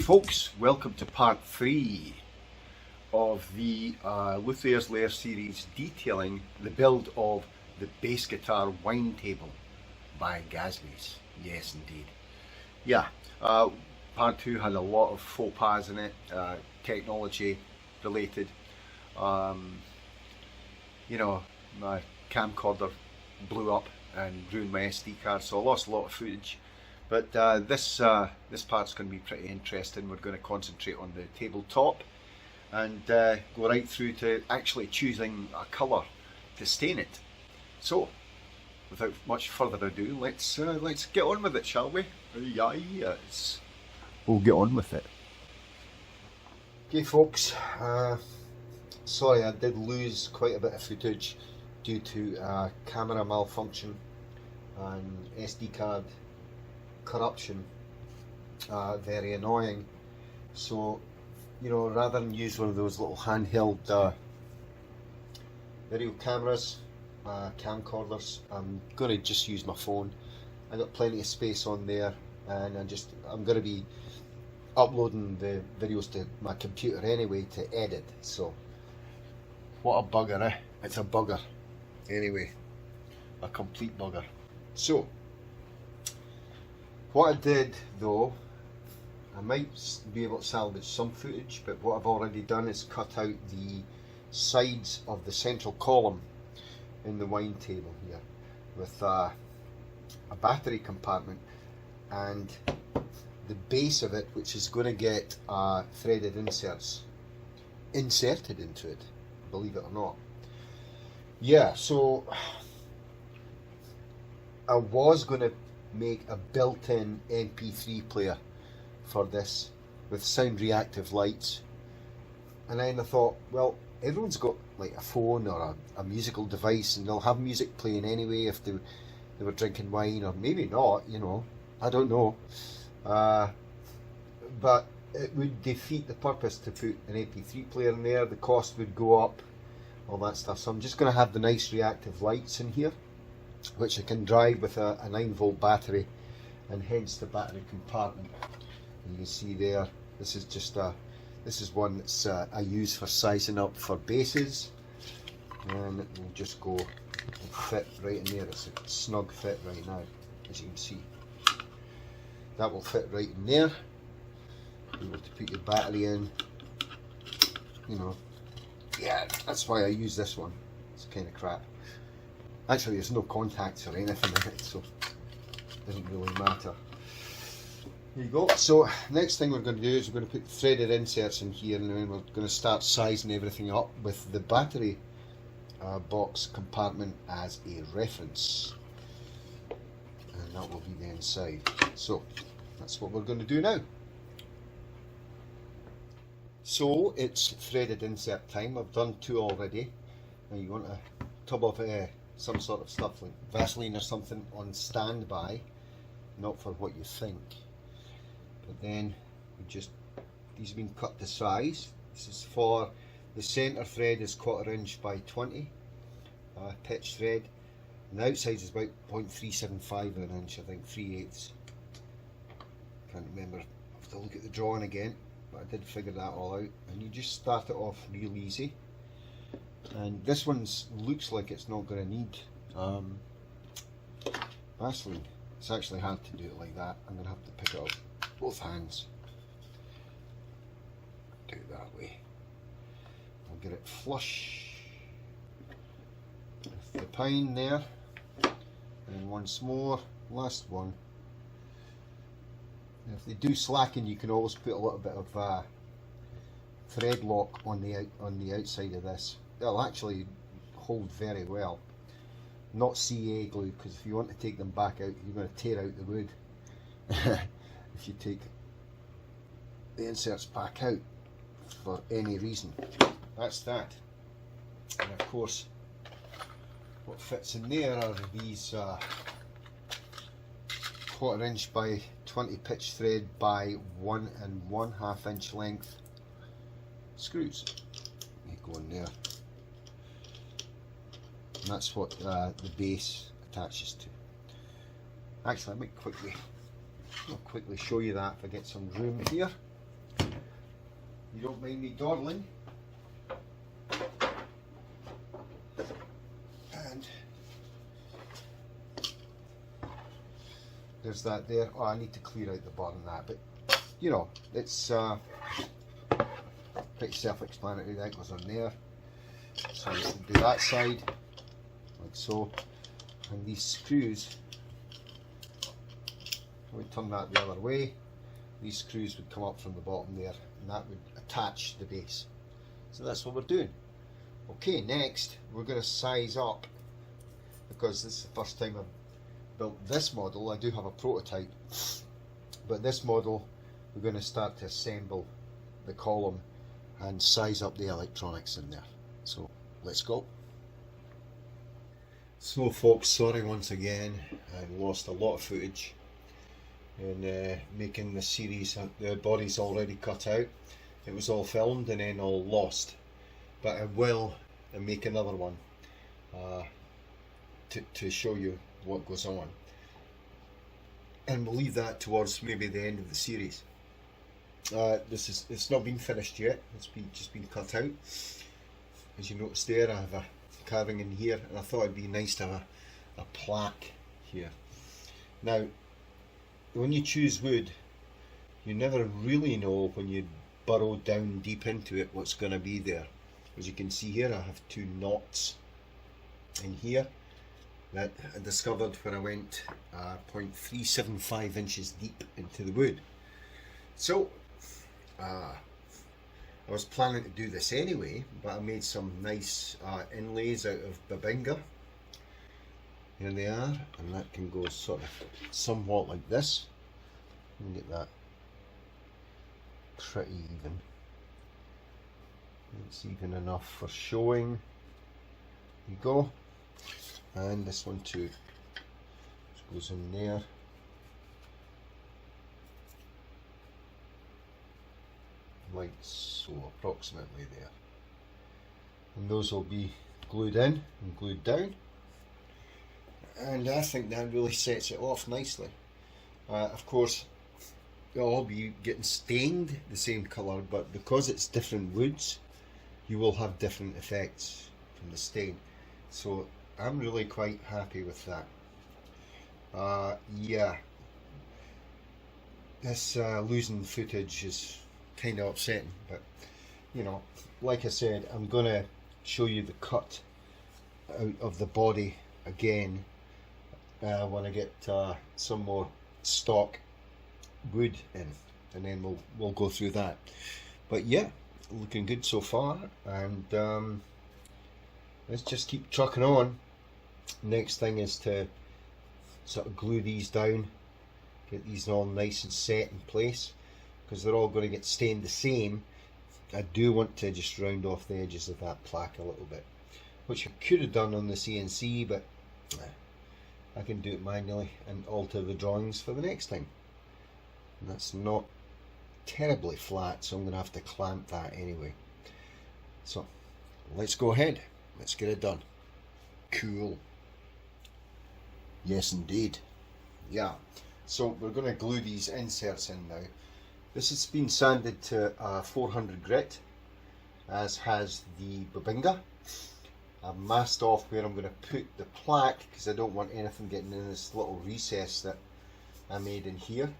folks, welcome to part 3 of the Luthier's Lair series detailing the build of the bass guitar wine table by Gazzbass. Yes indeed. Yeah, part 2 had a lot of faux pas in it, technology related. You know, my camcorder blew up and ruined my SD card, so I lost a lot of footage. But this part's going to be pretty interesting. We're going to concentrate on the tabletop and go right through to actually choosing a colour to stain it. So, without much further ado, let's get on with it, shall we? Yes. We'll get on with it. Okay folks, sorry I did lose quite a bit of footage due to camera malfunction and SD card corruption. Very annoying. So, you know, rather than use one of those little handheld video cameras, camcorders, I'm going to just use my phone. I got plenty of space on there, and I'm going to be uploading the videos to my computer anyway to edit. So what a bugger, eh? It's a bugger. Anyway, a complete bugger. So what I did though, I might be able to salvage some footage, but what I've already done is cut out the sides of the central column in the wine table here with a battery compartment and the base of it, which is going to get threaded inserts inserted into it, believe it or not. Yeah, so I was going to make a built-in MP3 player for this with sound reactive lights, and then I thought, well, everyone's got like a phone or a musical device and they'll have music playing anyway if they were drinking wine, or maybe not, you know, I don't know, but it would defeat the purpose to put an MP3 player in there. The cost would go up, all that stuff. So I'm just going to have the nice reactive lights in here, which I can drive with a 9-volt battery, and hence the battery compartment. And you can see there, this is just this is one that's I use for sizing up for basses, and it will just go and fit right in there. It's a snug fit right now, as you can see. That will fit right in there. Be able to put your battery in, you know. Yeah, that's why I use this one. It's kind of crap. Actually, there's no contacts or anything in it, so it doesn't really matter. There you go. So next thing we're going to do is we're going to put threaded inserts in here, and then we're going to start sizing everything up with the battery box compartment as a reference, and that will be the inside. So that's what we're going to do now. So it's threaded insert time. I've done 2 already. Now you want a tub of some sort of stuff like Vaseline or something on standby, not for what you think. But then we just, these have been cut to size. This is for the centre thread is 1/4 inch by 20 pitch thread, and the outside is about 0.375 of an inch, I think 3/8. Can't remember, I have to look at the drawing again, but I did figure that all out. And you just start it off real easy. And this one looks like it's not going to need Vaseline. It's actually hard to do it like that. I'm going to have to pick it up both hands. Do it that way. I'll get it flush with the pine there. And once more, last one. And if they do slacken, you can always put a little bit of thread lock on the outside of this. They'll actually hold very well. Not CA glue, because if you want to take them back out, you're going to tear out the wood if you take the inserts back out for any reason. That's that. And of course, what fits in there are these 1/4 inch by 20 pitch thread by 1 1/2 inch length screws. They go in there. And that's what the base attaches to. Actually, I might quickly show you that if I get some room here. you don't mind me dawdling. And there's that there. Oh, I need to clear out the bottom of that, but you know, it's pretty self-explanatory. That goes on there. So we can do that side, like so. And these screws, we turn that the other way, these screws would come up from the bottom there, and that would attach the base. So that's what we're doing. Okay, next we're going to size up, because this is the first time I've built this model. I do have a prototype, but this model we're going to start to assemble the column and size up the electronics in there. So let's go. So folks, sorry once again, I lost a lot of footage in making this series. The body's already cut out, it was all filmed and then all lost, but I will make another one to show you what goes on, and we'll leave that towards maybe the end of the series. It's not been finished yet, it's just been cut out. As you notice there, I have a carving in here, and I thought it'd be nice to have a plaque here. Now, when you choose wood, you never really know when you burrow down deep into it what's going to be there. As you can see here, I have 2 knots in here that I discovered when I went 0.375 inches deep into the wood. So I was planning to do this anyway, but I made some nice inlays out of babinga. Here they are, and that can go sort of somewhat like this. You can get that pretty even. It's even enough for showing. There you go. And this one too. Just goes in there. Like so, approximately there. And those will be glued in and glued down. And I think that really sets it off nicely. Of course, they'll all be getting stained the same colour, but because it's different woods, you will have different effects from the stain. So I'm really quite happy with that. Yeah, this losing footage is kind of upsetting, but you know, like I said, I'm going to show you the cut out of the body again when I get some more stock wood in, and then we'll go through that. But yeah, looking good so far, and let's just keep trucking on. Next thing is to sort of glue these down, get these all nice and set in place, because they're all going to get stained the same. I do want to just round off the edges of that plaque a little bit, which I could have done on the CNC, but I can do it manually and alter the drawings for the next time. And that's not terribly flat, so I'm going to have to clamp that anyway. So let's go ahead, let's get it done. Cool. Yes indeed. Yeah, so we're going to glue these inserts in now. This has been sanded to 400 grit, as has the babinga. I've masked off where I'm going to put the plaque, because I don't want anything getting in this little recess that I made in here.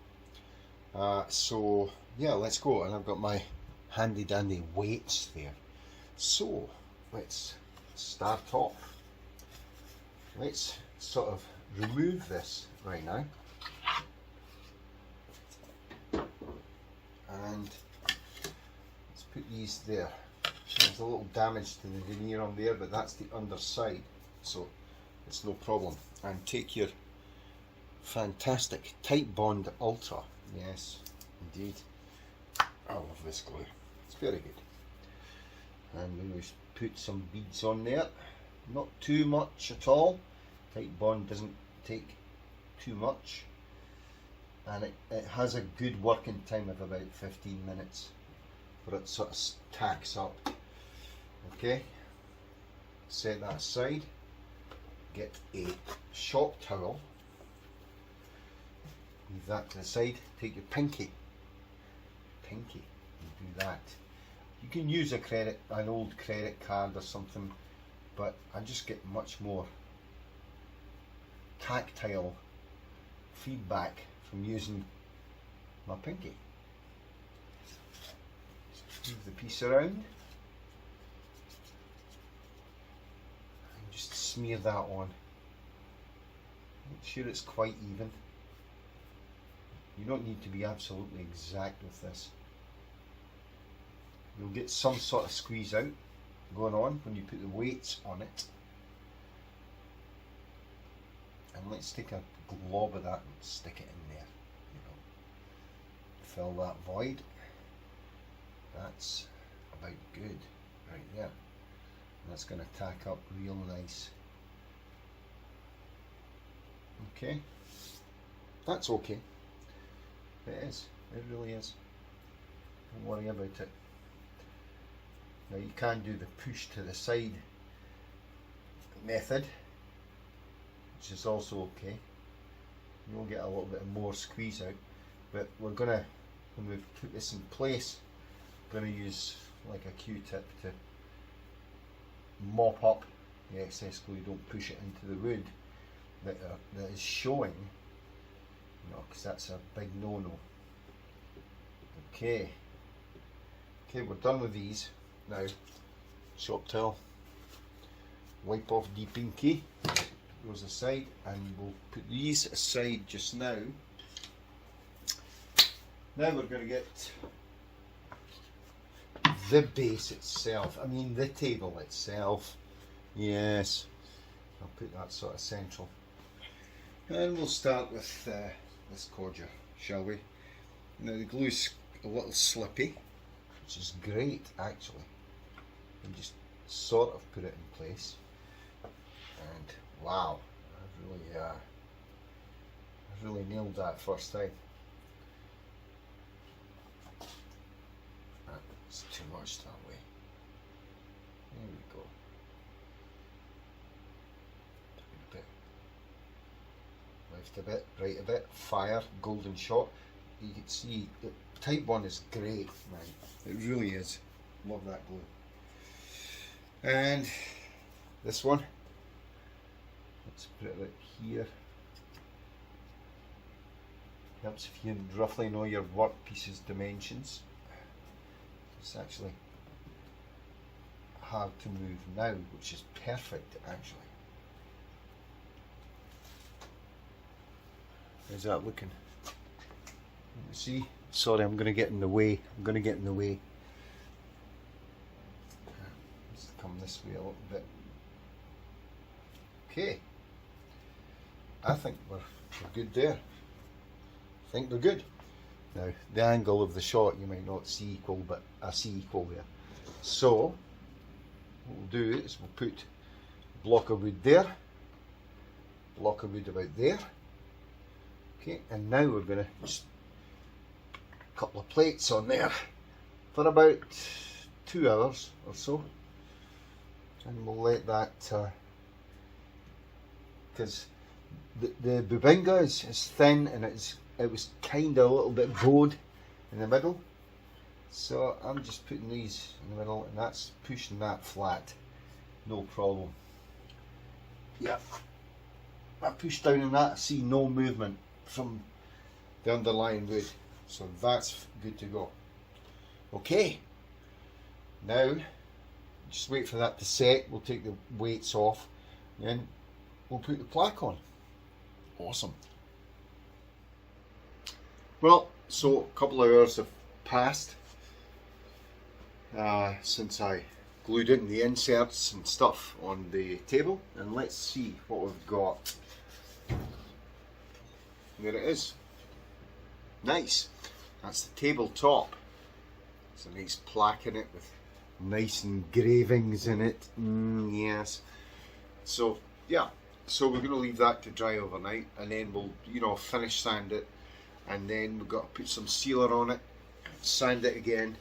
So yeah, let's go. And I've got my handy dandy weights there. So let's start off. Let's sort of remove this right now. And let's put these there. There's a little damage to the veneer on there, but that's the underside, so it's no problem. And take your fantastic Titebond Ultra. Yes, indeed. I love this glue. It's very good. And we put some beads on there. Not too much at all. Titebond doesn't take too much. And it has a good working time of about 15 minutes for it sort of tacks up. Okay, set that aside, get a shop towel, leave that to the side, take your pinky, and do that. You can use an old credit card or something, but I just get much more tactile feedback from using my pinky. Move the piece around and just smear that on. Make sure it's quite even. You don't need to be absolutely exact with this. You'll get some sort of squeeze out going on when you put the weights on it. And let's take a glob of that and stick it in there. You know, fill that void. That's about good right there. And that's going to tack up real nice. Okay, that's okay. It is. It really is. Don't worry about it. Now you can do the push to the side method, which is also okay. You'll get a little bit more squeeze out, but we're gonna, when we put this in place, we're gonna use like a Q-tip to mop up the excess glue. Don't push it into the wood that is showing, you know, because that's a big no-no. Okay, we're done with these. Now, shop towel, wipe off the pinky, goes aside, and we'll put these aside just now. Now we're going to get the base itself, I mean the table itself. Yes, I'll put that sort of central. And we'll start with this cordial, shall we? Now the glue's a little slippy, which is great actually. And just sort of put it in place. And wow, I really nailed that first time. That's too much that way. There we go. Left a bit, right a bit, fire, golden shot. You can see the type 1 is great, man. It really is. Love that glue. And this one, let's put it right here. Helps if you roughly know your workpiece's dimensions. It's actually hard to move now, which is perfect actually. How's that looking? Let me see. Sorry, I'm going to get in the way. Let's come this way a little bit. Okay. I think we're good there. I think we're good. Now, the angle of the shot you might not see equal, but I see equal there. So, what we'll do is we'll put a block of wood there, block of wood about there. Okay, and now we're going to just a couple of plates on there for about 2 hours or so, and we'll let that because the bubinga is thin and it was kind of a little bit bowed in the middle, so I'm just putting these in the middle and that's pushing that flat, no problem. Yeah, I push down on that, I see no movement from the underlying wood, so that's good to go. Okay, now just wait for that to set. We'll take the weights off, then we'll put the plaque on. Awesome. Well, so a couple of hours have passed since I glued in the inserts and stuff on the table, and let's see what we've got. There it is. Nice. That's the tabletop. It's a nice plaque in it with nice engravings in it. Yes. So yeah. So we're going to leave that to dry overnight, and then we'll, you know, finish sand it, and then we've got to put some sealer on it, sand it again,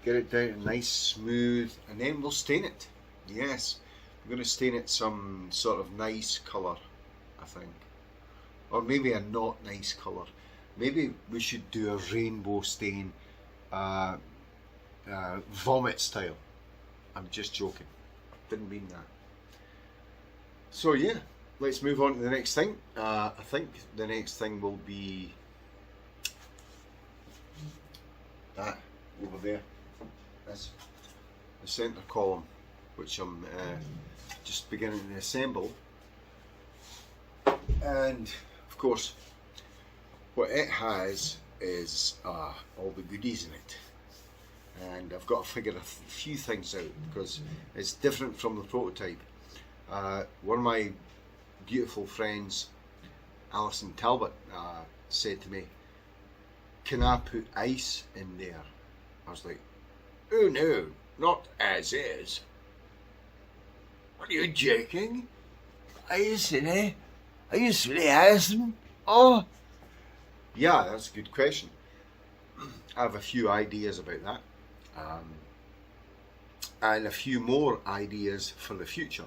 get it down to nice smooth, and then we'll stain it. Yes. We're going to stain it some sort of nice colour, I think. Or maybe a not nice colour. Maybe we should do a rainbow stain vomit style. I'm just joking. Didn't mean that. So yeah, let's move on to the next thing. I think the next thing will be that over there. That's the centre column, which I'm just beginning to assemble. And of course, what it has is all the goodies in it. And I've got to figure a few things out because it's different from the prototype. One of my beautiful friends, Alison Talbot, said to me, "Can I put ice in there?" I was like, "Oh no, not as is." "Are you joking? Ice in it? Are you really asking?" "Oh." Yeah, that's a good question. I have a few ideas about that. And a few more ideas for the future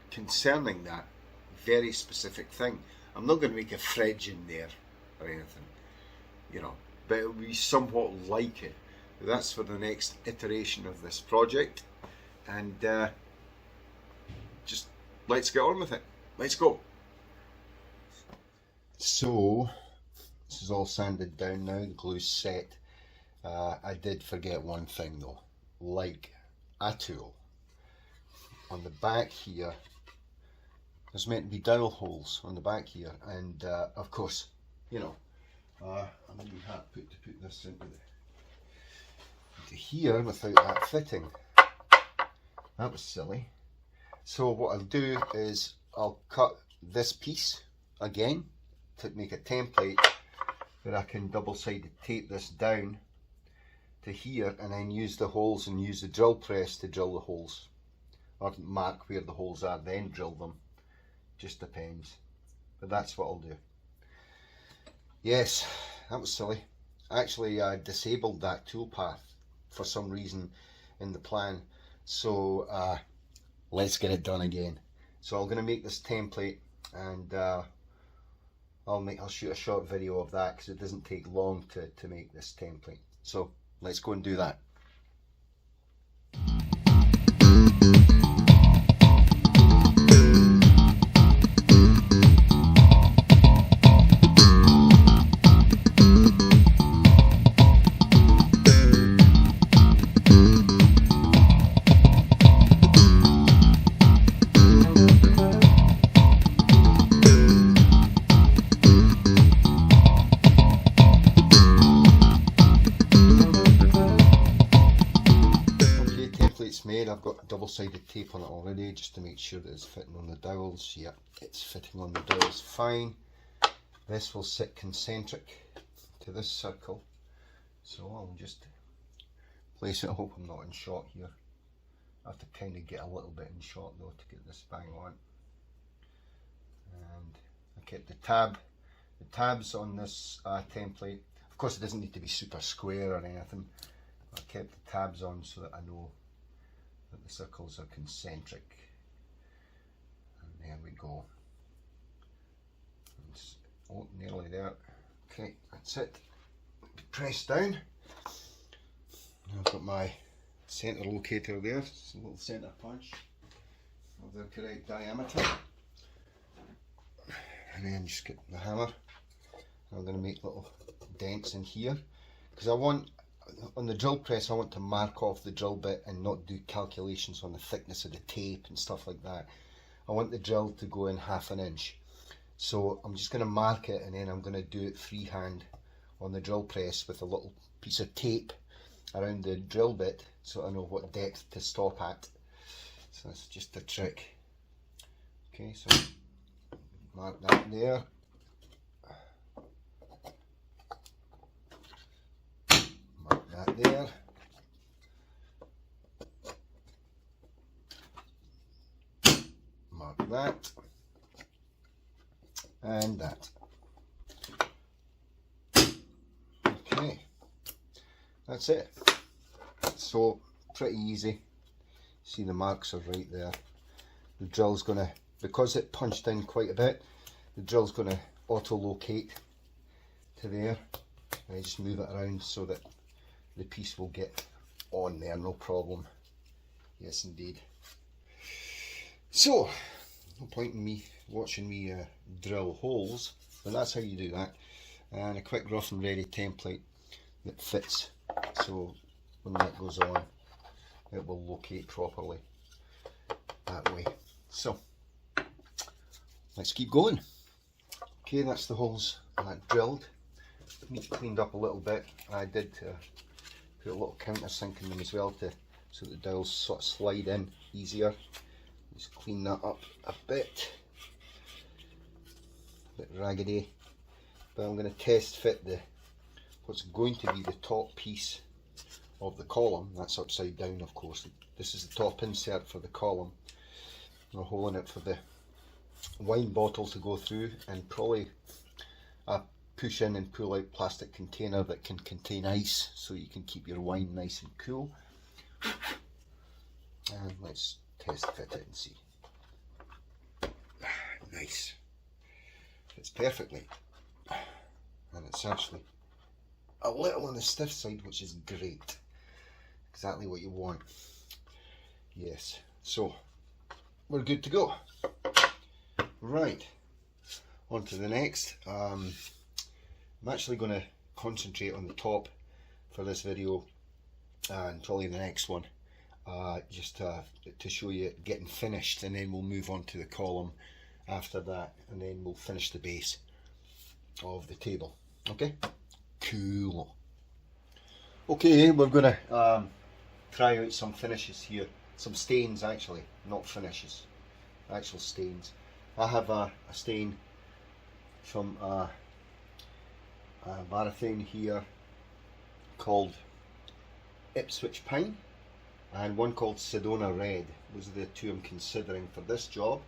concerning that very specific thing. I'm not going to make a fridge in there or anything, you know, but it'll be somewhat like it. That's for the next iteration of this project, and just let's get on with it. Let's go. So this is all sanded down now, the glue's set. I did forget one thing though, like a tool. On the back here, there's meant to be dowel holes on the back here, and of course, you know, I'm going to have to put this into here without that fitting. That was silly. So what I'll do is I'll cut this piece again to make a template where I can double-sided tape this down to here, and then use the holes and use the drill press to drill the holes, or mark where the holes are, then drill them. Just depends, but that's what I'll do. Yes, that was silly. Actually, I disabled that toolpath for some reason in the plan, so let's get it done again. So I'm going to make this template, and I'll shoot a short video of that because it doesn't take long to make this template. So let's go and do that. Made. I've got double-sided tape on it already just to make sure that it's fitting on the dowels. Yep, it's fitting on the dowels fine. This will sit concentric to this circle, so I'll just place it. I hope I'm not in shot here. I have to kind of get a little bit in shot though to get this bang on. And I kept the tabs on this template. Of course, it doesn't need to be super square or anything. I kept the tabs on so that I know that the circles are concentric, and there we go. Oh, nearly there. Okay, that's it. Press down. I've got my centre locator there. It's a little centre punch of the correct diameter, and then just get the hammer. I'm going to make little dents in here because I want, on the drill press, I want to mark off the drill bit and not do calculations on the thickness of the tape and stuff like that. I want the drill to go in 1/2 inch. So I'm just going to mark it, and then I'm going to do it freehand on the drill press with a little piece of tape around the drill bit so I know what depth to stop at. So that's just a trick. Okay, so mark that there. That there, mark that, and that. Okay, that's it. So pretty easy. See, the marks are right there. The drill's gonna, because it punched in quite a bit, the drill's gonna auto-locate to there. I just move it around so that the piece will get on there, no problem. Yes indeed. So, no point in me watching me drill holes, but that's how you do that. And a quick rough and ready template that fits, so when that goes on it will locate properly that way. So let's keep going. Okay, that's the holes drilled. Cleaned up a little bit. I did put a little countersink in them as well, so that the dowels sort of slide in easier. Just clean that up a bit raggedy, but I'm going to test fit what's going to be the top piece of the column. That's upside down, of course. This is the top insert for the column. We're holding it for the wine bottle to go through, and probably a push in and pull out plastic container that can contain ice, so you can keep your wine nice and cool. And let's test fit it and see. Nice. Fits perfectly. And it's actually a little on the stiff side, which is great. Exactly what you want. Yes. So we're good to go. Right. On to the next. I'm actually going to concentrate on the top for this video, and probably the next one, just to show you it getting finished, and then we'll move on to the column after that, and then we'll finish the base of the table. Okay, cool. Okay, we're going to try out some finishes here, some stains actually, not finishes, actual stains. I have a stain from marathon here called Ipswich Pine, and one called Sedona Red. Those are the two I'm considering for this job.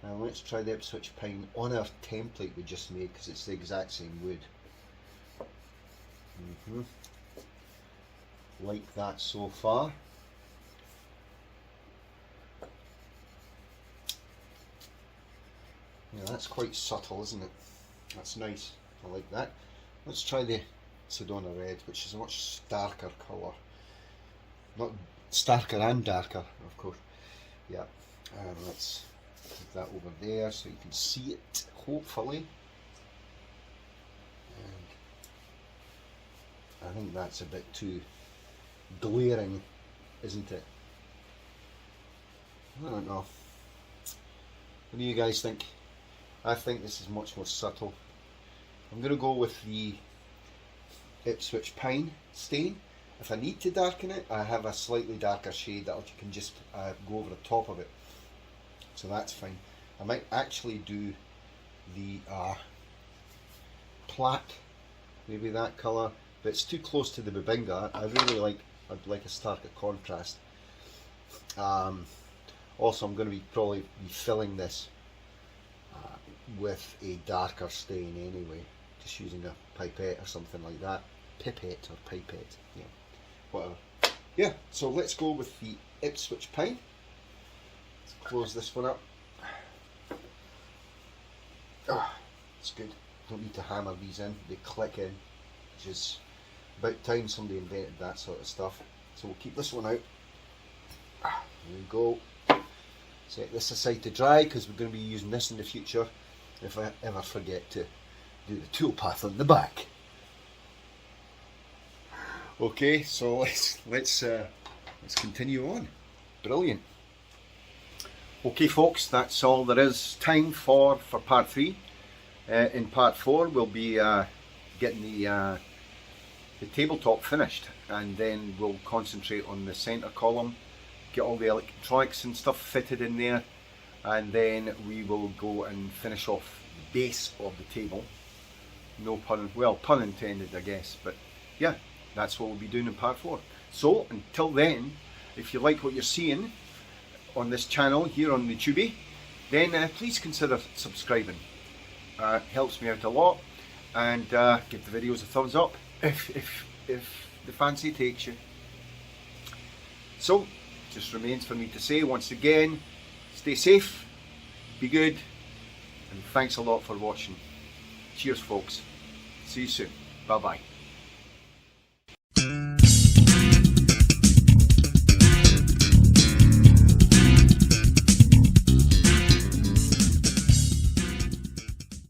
Now let's try the Ipswich Pine on our template we just made, because it's the exact same wood. Like that so far. Yeah, that's quite subtle, isn't it? That's nice. I like that. Let's try the Sedona Red, which is a much darker colour. Not starker and darker, of course. Yeah. And let's put that over there so you can see it, hopefully. And I think that's a bit too glaring, isn't it? I don't know. What do you guys think? I think this is much more subtle. I'm going to go with the Ipswich Pine stain. If I need to darken it, I have a slightly darker shade that you can just go over the top of it. So that's fine. I might actually do the plat, maybe that colour, but it's too close to the Bubinga. I'd like a starker contrast. Also, I'm going to probably be filling this with a darker stain anyway, just using a pipette or something like that. Pipette or pipette, yeah, whatever. Yeah, so let's go with the Ipswich Pine. Let's close this one up. It's good. Don't need to hammer these in, they click in, which is about time somebody invented that sort of stuff. So we'll keep this one out. There we go. Set this aside to dry, because we're going to be using this in the future if I ever forget to do the toolpath on the back. Okay, so let's continue on. Brilliant. Okay folks, that's all there is time for part 3. In part 4 we'll be getting the tabletop finished, and then we'll concentrate on the centre column, get all the electronics and stuff fitted in there, and then we will go and finish off the base of the table. No pun, well, pun intended I guess, but yeah, that's what we'll be doing in part 4. So until then, if you like what you're seeing on this channel here on the Tubey, then please consider subscribing. Helps me out a lot, and give the videos a thumbs up if the fancy takes you. So just remains for me to say once again, stay safe, be good, and thanks a lot for watching. Cheers folks, see you soon, bye bye.